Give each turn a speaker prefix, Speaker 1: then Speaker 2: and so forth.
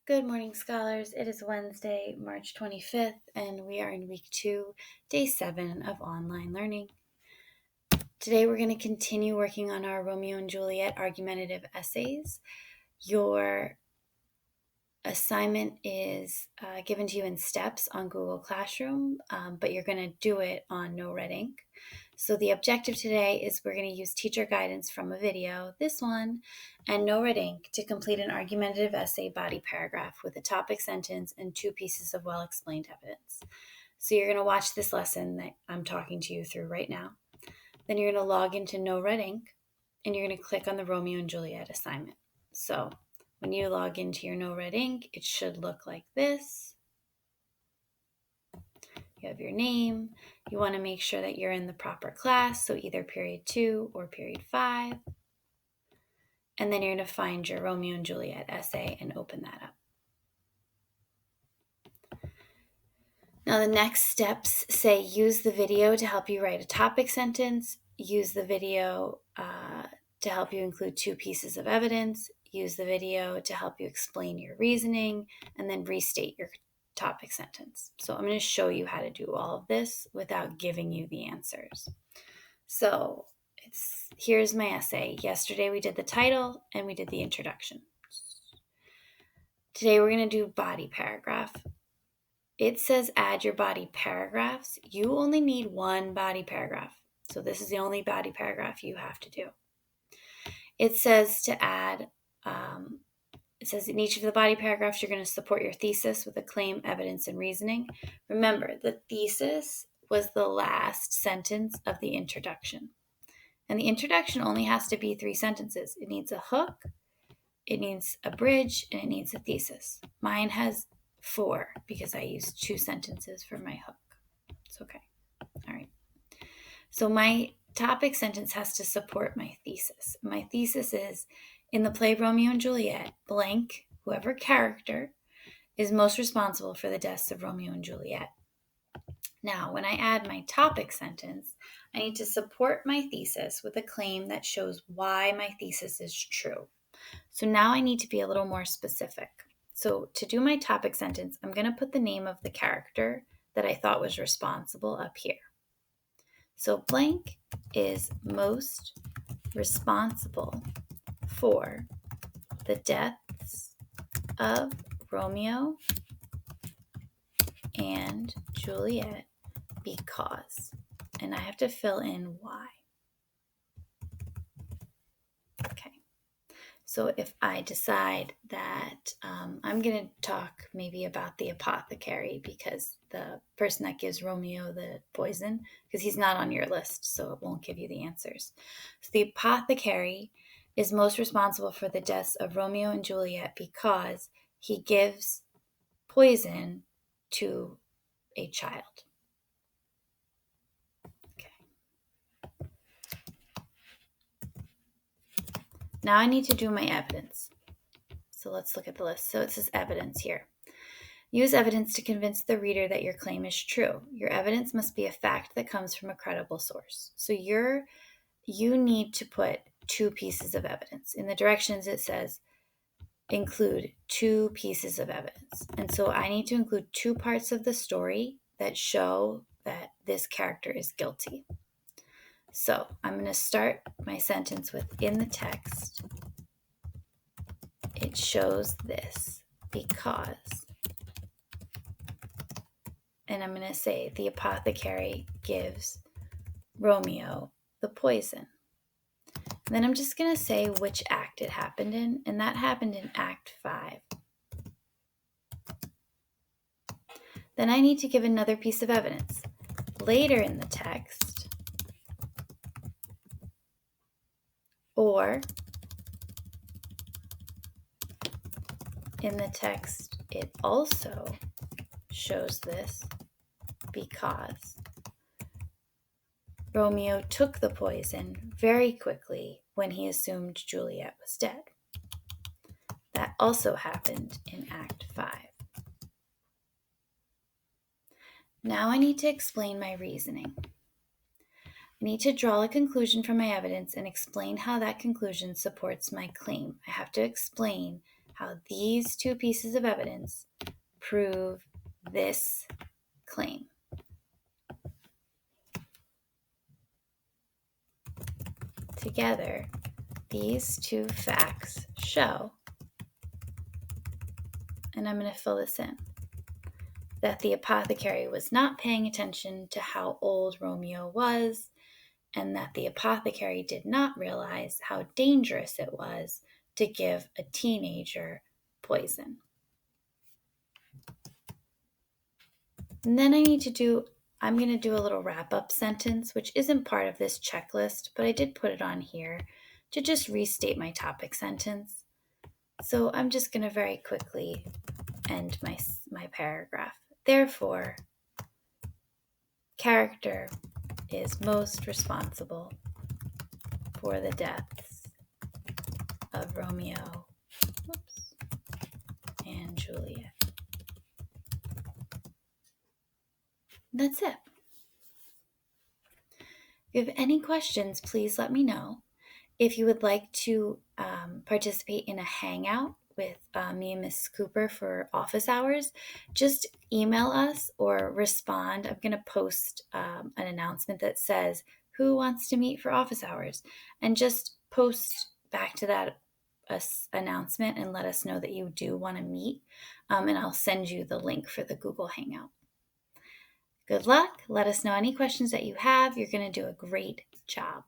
Speaker 1: Good morning, scholars. It is Wednesday, March 25th, and we are in week 2, day 7 of online learning. Today we're going to continue working on our Romeo and Juliet argumentative essays. Your assignment is given to you in steps on Google Classroom, but you're going to do it on No Red Ink. So the objective today is we're going to use teacher guidance from a video, this one, and No Red Ink to complete an argumentative essay body paragraph with a topic sentence and 2 pieces of well-explained evidence. So you're going to watch this lesson that I'm talking to you through right now. Then you're going to log into No Red Ink, and you're going to click on the Romeo and Juliet assignment. So when you log into your No Red Ink, it should look like this. You have your name. You want to make sure that you're in the proper class, so either period 2 or period 5. And then you're going to find your Romeo and Juliet essay and open that up. Now the next steps say use the video to help you write a topic sentence, use the video to help you include 2 pieces of evidence, use the video to help you explain your reasoning, and then restate your topic sentence. So I'm going to show you how to do all of this without giving you the answers. So here's my essay. Yesterday we did the title and we did the introduction. Today we're going to do body paragraph. It says add your body paragraphs. You only need 1 body paragraph. So this is the only body paragraph you have to do. It says to add, it says in each of the body paragraphs, you're going to support your thesis with a claim, evidence, and reasoning. Remember, the thesis was the last sentence of the introduction. And the introduction only has to be 3 sentences. It needs a hook, it needs a bridge, and it needs a thesis. Mine has 4 because I used 2 sentences for my hook. It's okay. All right. So my topic sentence has to support my thesis. My thesis is, in the play Romeo and Juliet, blank, whoever character, is most responsible for the deaths of Romeo and Juliet. Now, when I add my topic sentence, I need to support my thesis with a claim that shows why my thesis is true. So now I need to be a little more specific. So to do my topic sentence, I'm going to put the name of the character that I thought was responsible up here. So blank is most responsible for the deaths of Romeo and Juliet because, and I have to fill in why. Okay. So if I decide that I'm going to talk maybe about the apothecary because the person that gives Romeo the poison, because he's not on your list, so it won't give you the answers. So the apothecary is most responsible for the deaths of Romeo and Juliet because he gives poison to a child. Now I need to do my evidence. So let's look at the list. So it says evidence here. Use evidence to convince the reader that your claim is true. Your evidence must be a fact that comes from a credible source. So you need to put 2 pieces of evidence. In the directions it says include 2 pieces of evidence. And so I need to include 2 parts of the story that show that this character is guilty. So I'm going to start my sentence with, in the text, it shows this because, and I'm going to say the apothecary gives Romeo the poison. And then I'm just going to say which act it happened in, and that happened in Act 5. Then I need to give another piece of evidence. Later in the text, or in the text, it also shows this because Romeo took the poison very quickly when he assumed Juliet was dead. That also happened in Act 5. Now I need to explain my reasoning. I need to draw a conclusion from my evidence and explain how that conclusion supports my claim. I have to explain how these two pieces of evidence prove this claim. Together, these two facts show, and I'm going to fill this in, that the apothecary was not paying attention to how old Romeo was, and that the apothecary did not realize how dangerous it was to give a teenager poison. And then I'm going to do a little wrap-up sentence, which isn't part of this checklist, but I did put it on here to just restate my topic sentence. So I'm just going to very quickly end my paragraph. Therefore, character is most responsible for the deaths of Romeo and Juliet. That's it. If you have any questions, please let me know. If you would like to participate in a hangout with me and Miss Cooper for office hours, just email us or respond. I'm going to post an announcement that says, who wants to meet for office hours? And just post back to that announcement and let us know that you do want to meet. And I'll send you the link for the Google Hangout. Good luck. Let us know any questions that you have. You're going to do a great job.